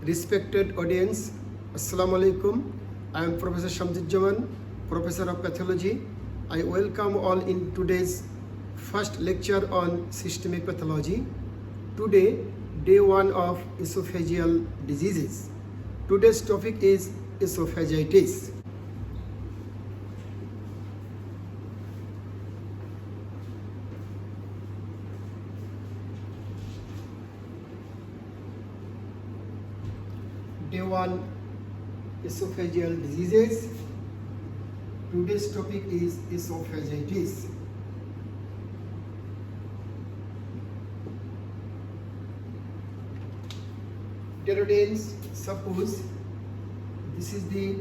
Respected audience, Assalamu alaikum. I am Professor Shamsudjaman, Professor of Pathology. I welcome all in today's first lecture on systemic pathology. Today, day 1 of esophageal diseases. Today's topic is esophagitis. Day 1 esophageal diseases. Today's topic is esophagitis. Dear audience, suppose this is the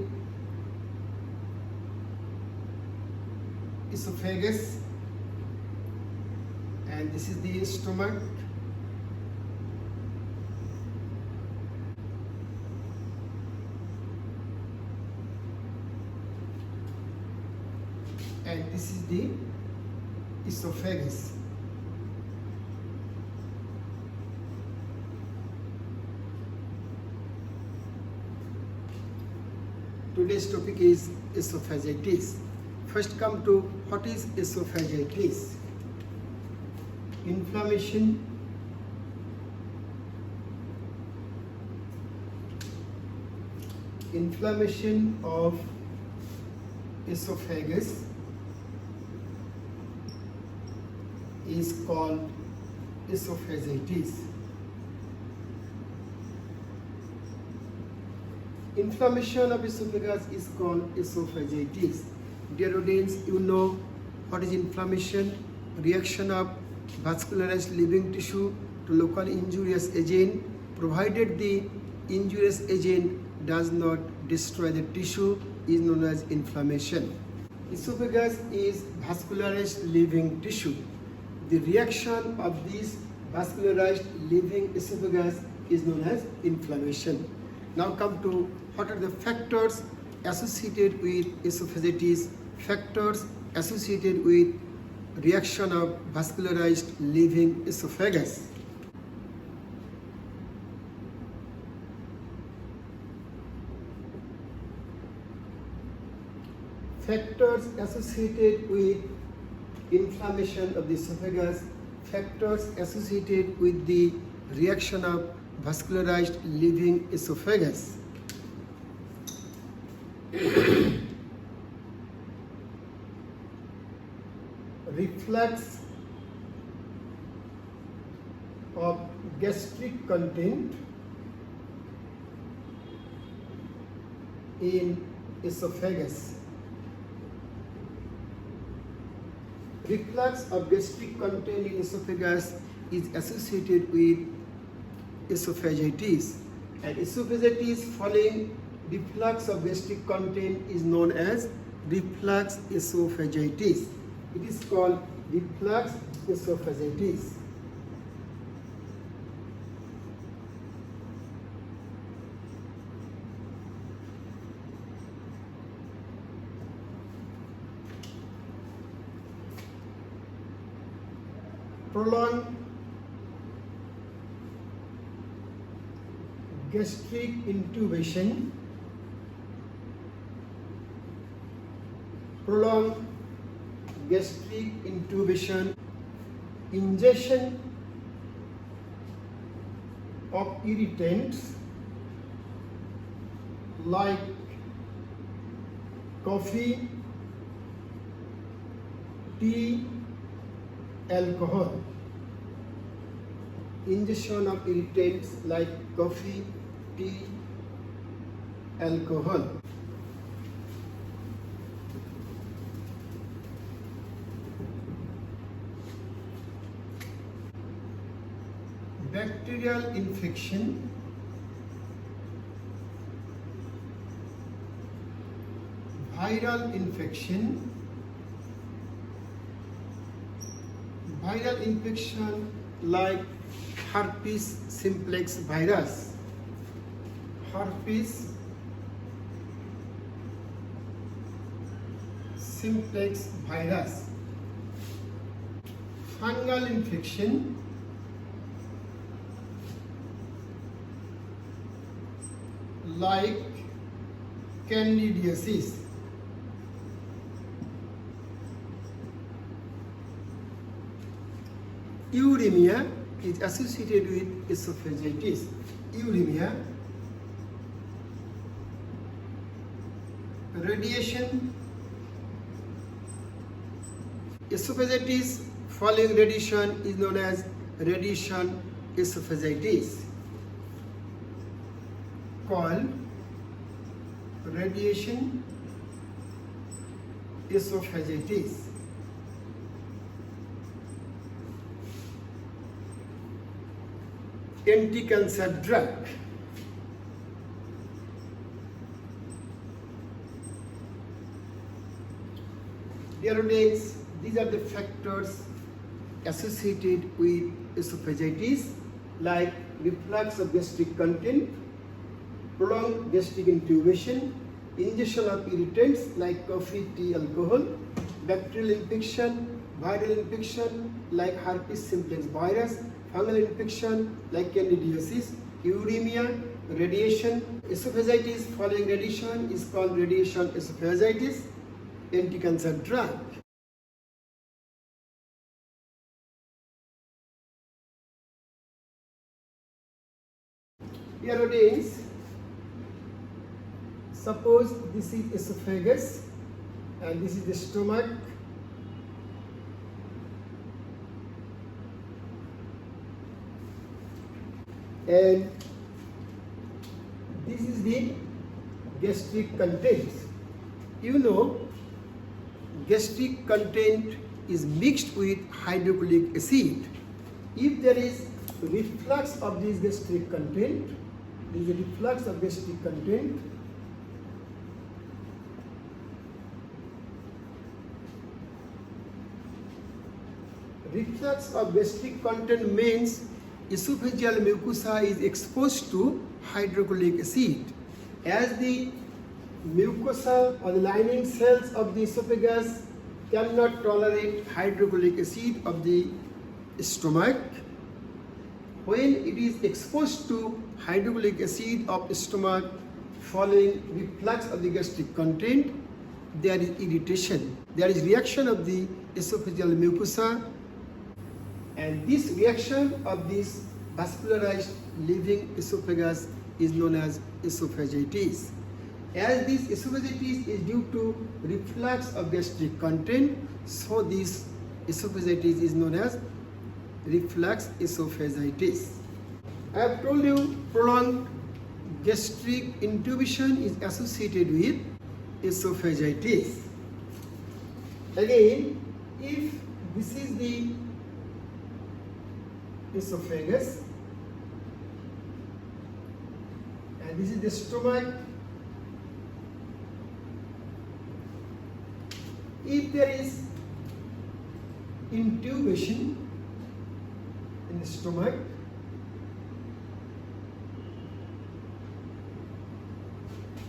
esophagus and this is the stomach. And this is the esophagus. Today's topic is esophagitis. First come to what is esophagitis. Inflammation of esophagus is called esophagitis. Inflammation of esophagus is called esophagitis. Dear audience, you know what is inflammation? Reaction of vascularized living tissue to locally injurious agent, provided the injurious agent does not destroy the tissue, is known as inflammation. Esophagus is vascularized living tissue. The reaction of this vascularized living esophagus is known as inflammation. Now come to what are the factors associated with esophagitis, factors associated with reaction of vascularized living esophagus. Factors associated with inflammation of the esophagus, factors associated with the reaction of vascularized living esophagus. Reflux of gastric content in esophagus. Reflux of gastric content in esophagus is associated with esophagitis, and esophagitis following reflux of gastric content is known as reflux esophagitis. It is called reflux esophagitis. Prolonged gastric intubation, prolonged gastric intubation, ingestion of irritants like coffee, tea, alcohol. Ingestion of irritants like coffee, tea, alcohol. Bacterial infection, viral infection, viral infection like herpes simplex virus, herpes simplex virus, fungal infection, like candidiasis. Uremia is associated with esophagitis. Uremia, radiation, esophagitis following radiation is known as radiation esophagitis, called radiation esophagitis. Anti-cancer drug. Dear audience, these are the factors associated with esophagitis, like reflux of gastric content, prolonged gastric intubation, ingestion of irritants like coffee, tea, alcohol, bacterial infection, viral infection like herpes simplex virus, fungal infection like candidiasis, uremia, radiation. Esophagitis following radiation is called radiation esophagitis. Anti-cancer drug. Dear audience, suppose this is esophagus and this is the stomach. And this is the gastric contents. You know, gastric content is mixed with hydrochloric acid. If there is reflux of this gastric content, there is a reflux of gastric content, reflux of gastric content means esophageal mucosa is exposed to hydrochloric acid. As the mucosa or the lining cells of the esophagus cannot tolerate hydrochloric acid of the stomach, when it is exposed to hydrochloric acid of stomach following reflux of the gastric content, there is irritation. There is reaction of the esophageal mucosa, and this reaction of this vascularized living esophagus is known as esophagitis. As this esophagitis is due to reflux of gastric content, so this esophagitis is known as reflux esophagitis. I have told you prolonged gastric intubation is associated with esophagitis. Again, if this is the esophagus and this is the stomach, if there is intubation in the stomach,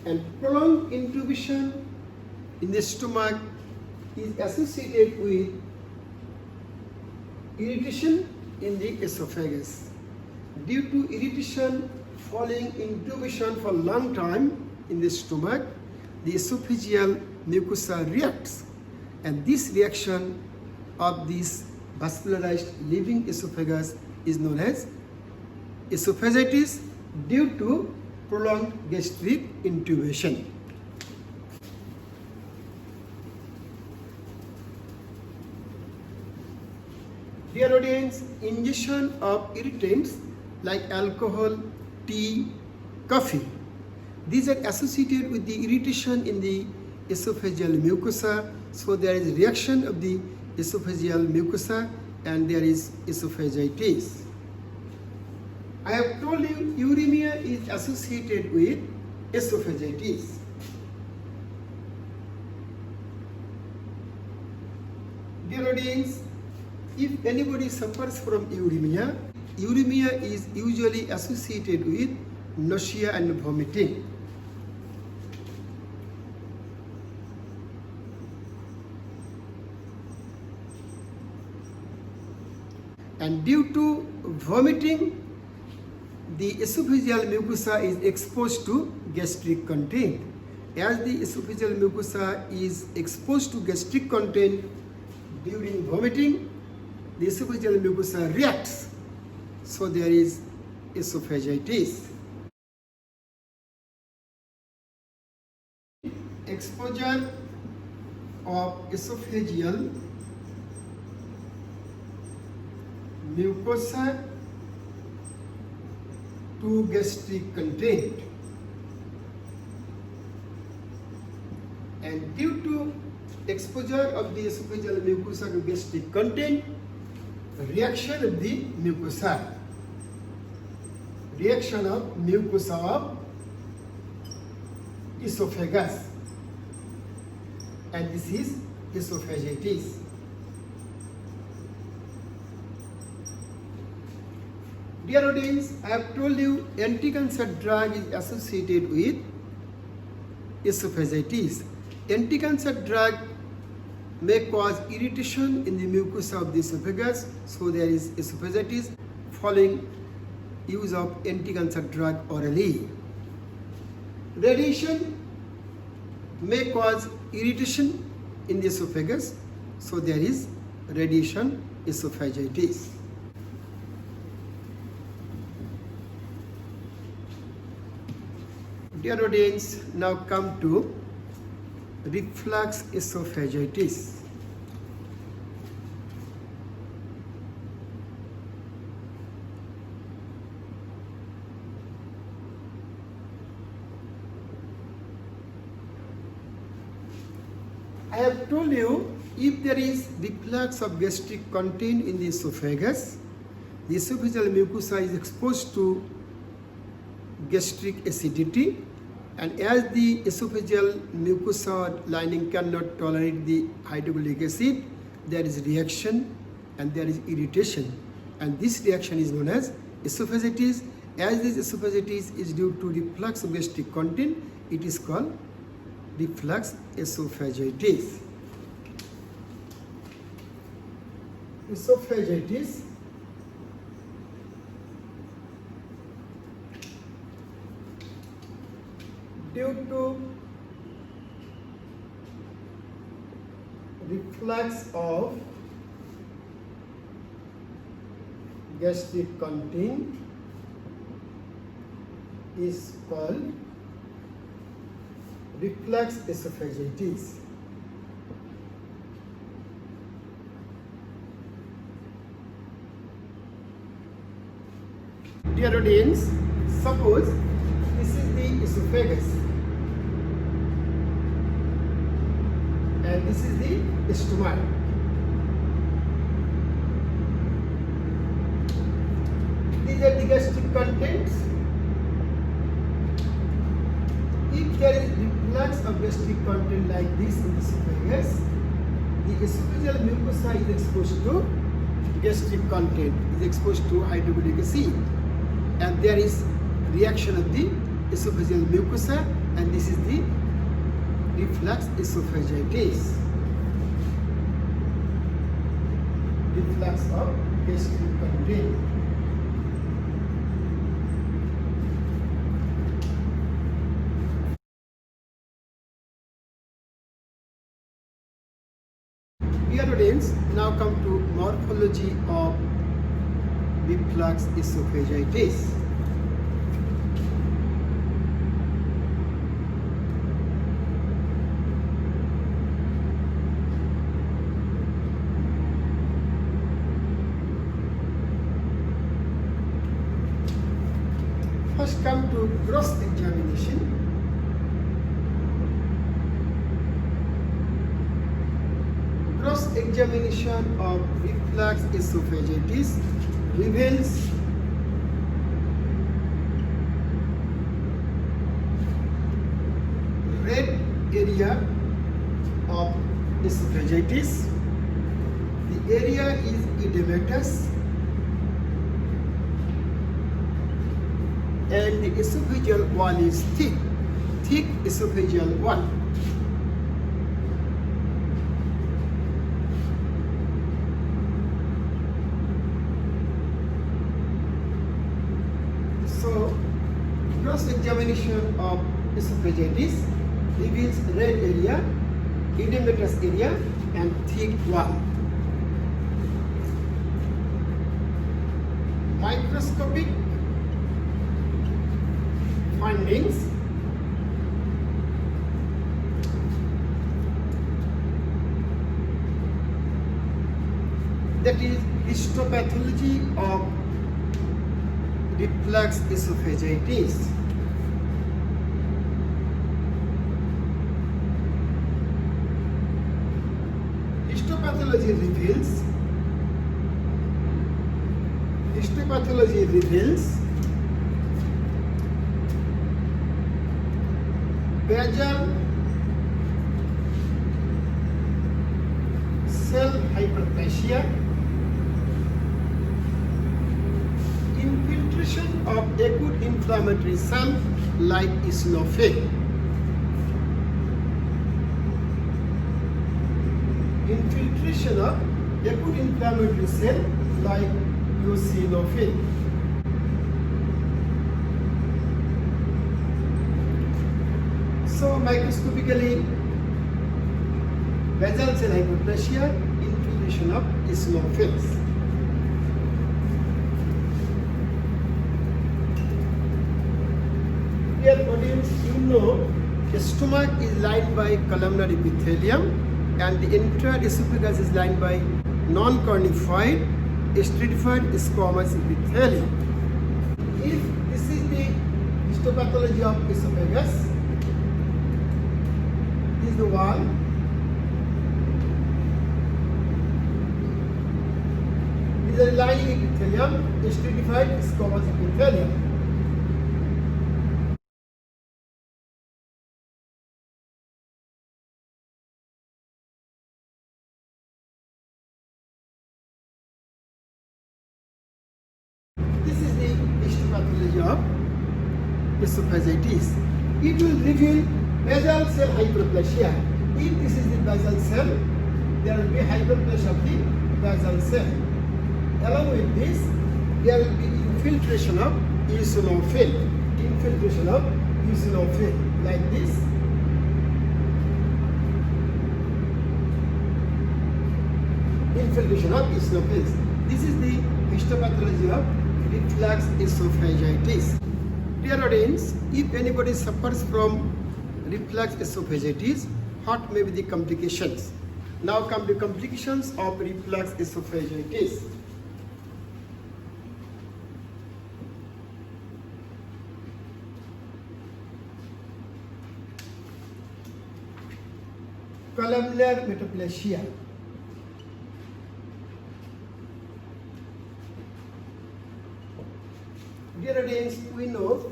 and prolonged intubation in the stomach is associated with irritation in the esophagus. Due to irritation following intubation for a long time in the stomach, the esophageal mucosa reacts, and this reaction of this vascularized living esophagus is known as esophagitis due to prolonged gastric intubation. Dear audience, ingestion of irritants like alcohol, tea, coffee, these are associated with the irritation in the esophageal mucosa, so there is reaction of the esophageal mucosa and there is esophagitis. I have told you uremia is associated with esophagitis. Dear audience, if anybody suffers from uremia, uremia is usually associated with nausea and vomiting. And due to vomiting, the esophageal mucosa is exposed to gastric content. As the esophageal mucosa is exposed to gastric content during vomiting, the esophageal mucosa reacts. So there is esophagitis. Exposure of esophageal mucosa to gastric content, and due to exposure of the esophageal mucosa to gastric content, reaction of the mucosa, reaction of mucosa of esophagus, and this is esophagitis. Dear audience, I have told you anti-cancer drug is associated with esophagitis. Anti-cancer drug may cause irritation in the mucosa of the esophagus, so there is esophagitis following use of anti-cancer drug orally. Radiation may cause irritation in the esophagus, so there is radiation esophagitis. Dear audience, now come to reflux esophagitis. I have told you, if there is reflux of gastric content in the esophagus, the esophageal mucosa is exposed to gastric acidity, and as the esophageal mucosa lining cannot tolerate the hydrochloric acid, there is reaction and there is irritation, and this reaction is known as esophagitis. As this esophagitis is due to reflux of gastric content, it is called reflux esophagitis. Esophagitis due to reflux of gastric content is called reflux esophagitis. Dear audience, suppose this is the esophagus and this is the stomach. These are the gastric contents. If there is reflux of gastric content like this in the esophagus, the esophageal mucosa is exposed to gastric content, is exposed to hydrochloric acid, and there is reaction of the esophageal mucosa, and this is the reflux esophagitis. Reflux of gastric content. Dear audience, now come to morphology of reflux esophagitis. First come to gross examination. Gross examination of reflux esophagitis reveals red area of esophagitis. The area is edematous and the esophageal wall is thick esophageal wall. So Cross-examination of esophagitis reveals red area, edematous area, and thick wall. Microscopic findings that is histopathology of reflux esophagitis. Histopathology reveals basal cell hyperplasia, infiltration of acute inflammatory cell like eosinophil, infiltration of acute inflammatory cell like eosinophil. So microscopically, basal cell hyperplasia, infiltration of eosinophils. Dear audience, you know the stomach is lined by columnar epithelium and the entire esophagus is lined by non-cornified, stratified squamous epithelium. If this is the histopathology of esophagus, this is the wall. This is the lining epithelium, stratified squamous epithelium. This is the histopathology of esophagitis. It will reveal basal cell hyperplasia. If this is the basal cell, there will be hyperplasia of the basal cell. Along with this, there will be infiltration of eosinophil. Infiltration of eosinophil like this. Infiltration of eosinophils. This is the histopathology of reflux esophagitis. Dear audience, if anybody suffers from reflux esophagitis, what may be the complications? Now come to complications of reflux esophagitis. Columnar metaplasia. Dear audience, we know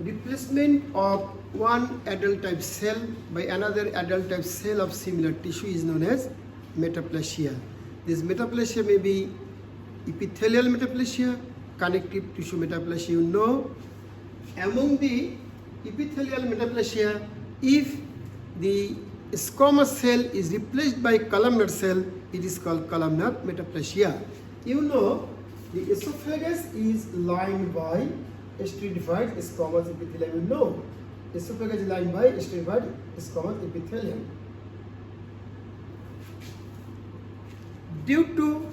replacement of one adult type cell by another adult type cell of similar tissue is known as metaplasia. This metaplasia may be epithelial metaplasia, connective tissue metaplasia. You know, among the epithelial metaplasia, if the squamous cell is replaced by columnar cell, it is called columnar metaplasia. You know, the esophagus is lined by stratified squamous epithelium. You know, esophagus is lined by stratified squamous epithelium. Due to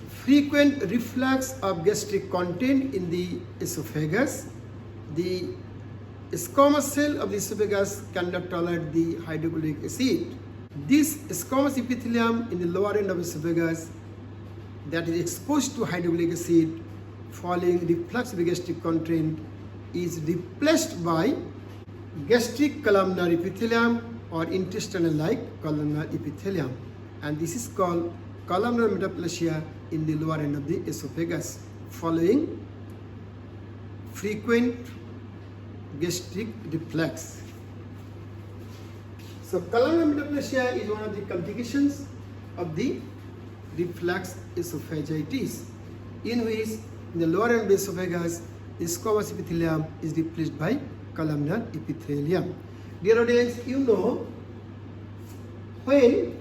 frequent reflux of gastric content in the esophagus, the squamous cell of the esophagus cannot tolerate the hydrochloric acid. This squamous epithelium in the lower end of esophagus that is exposed to hydrochloric acid following reflux of gastric content is replaced by gastric columnar epithelium or intestinal like columnar epithelium, and this is called columnar metaplasia in the lower end of the esophagus following frequent gastric reflux. So columnar metaplasia is one of the complications of the reflux esophagitis, in which in the lower end of the esophagus, the squamous epithelium is replaced by columnar epithelium. Dear audience, you know, when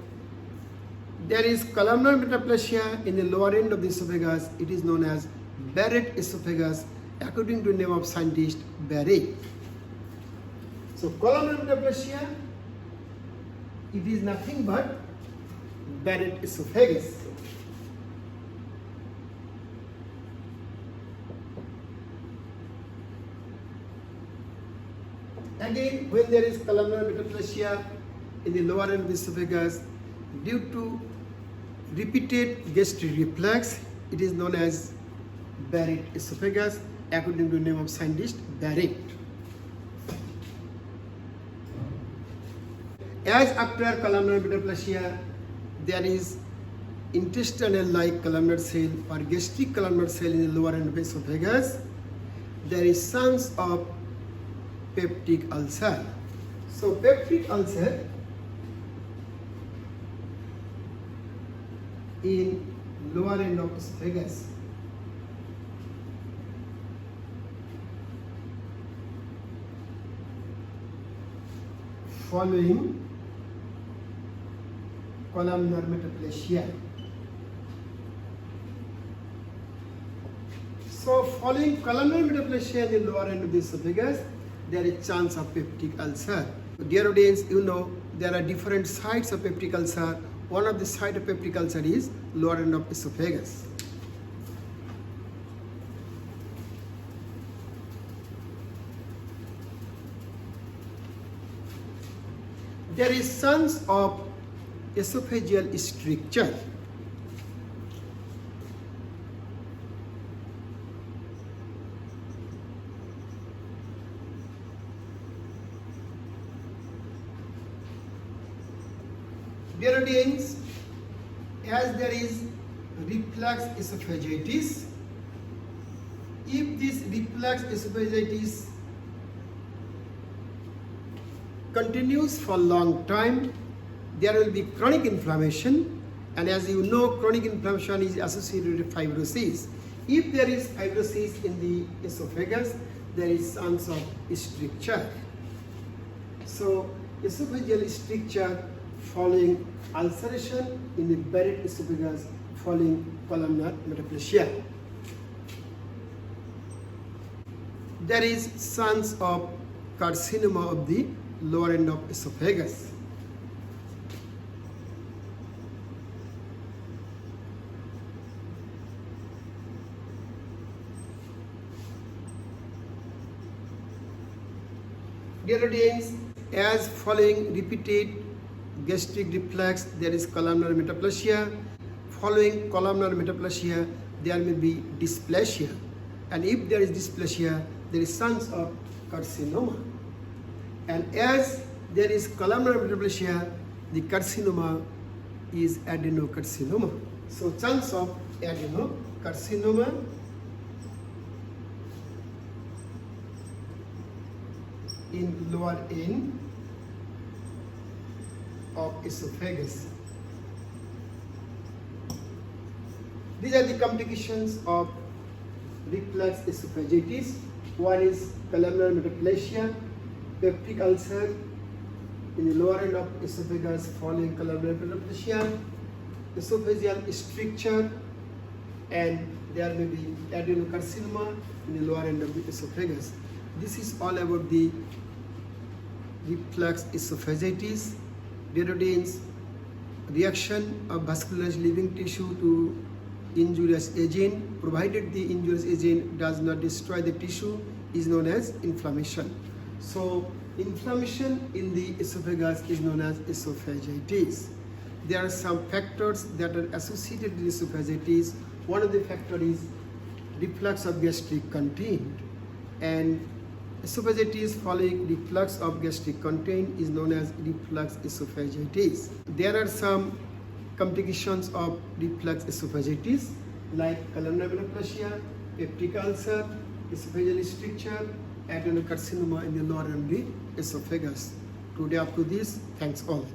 there is columnar metaplasia in the lower end of the esophagus, it is known as Barrett esophagus, according to name of scientist Barrett. So columnar metaplasia, it is nothing but Barrett esophagus. Again, when there is columnar metaplasia in the lower end of the esophagus, due to repeated gastric reflux, it is known as Barrett esophagus, according to name of scientist Barrett. As after columnar metaplasia, there is intestinal-like columnar cell or gastric columnar cell in the lower end of the esophagus, there is chance of peptic ulcer. So peptic ulcer in lower end of esophagus. Following columnar metaplasia. So following columnar metaplasia in the lower end of the esophagus, there is chance of peptic ulcer. Dear audience, you know there are different sites of peptic ulcer. One of the site of peptic ulcer is lower end of esophagus. There is chance of esophageal stricture. Dear audience, as there is reflux esophagitis, if this reflux esophagitis continues for a long time, there will be chronic inflammation, and as you know, chronic inflammation is associated with fibrosis. If there is fibrosis in the esophagus, there is chance of stricture. So esophageal stricture following ulceration in the Barrett esophagus following columnar metaplasia. There is chance of carcinoma of the lower end of esophagus. Dear audience, as following repeated gastric reflux, there is columnar metaplasia. Following columnar metaplasia, there may be dysplasia. And if there is dysplasia, there is chance of carcinoma. And as there is columnar metaplasia, the carcinoma is adenocarcinoma. So chance of adenocarcinoma. In lower end of esophagus. These are the complications of reflux esophagitis. One is columnar metaplasia, peptic ulcer in the lower end of esophagus following columnar metaplasia, esophageal stricture, and there may be adenocarcinoma in the lower end of the esophagus. This is all about the reflux esophagitis. Dear audience, reaction of vascularized living tissue to injurious agent, provided the injurious agent does not destroy the tissue, is known as inflammation. So inflammation in the esophagus is known as esophagitis. There are some factors that are associated with esophagitis. One of the factors is reflux of gastric content, and esophagitis following reflux of gastric content is known as reflux esophagitis. There are some complications of reflux esophagitis like columnar metaplasia, peptic ulcer, esophageal stricture, adenocarcinoma in the lower end of the esophagus. Today up to this, thanks all.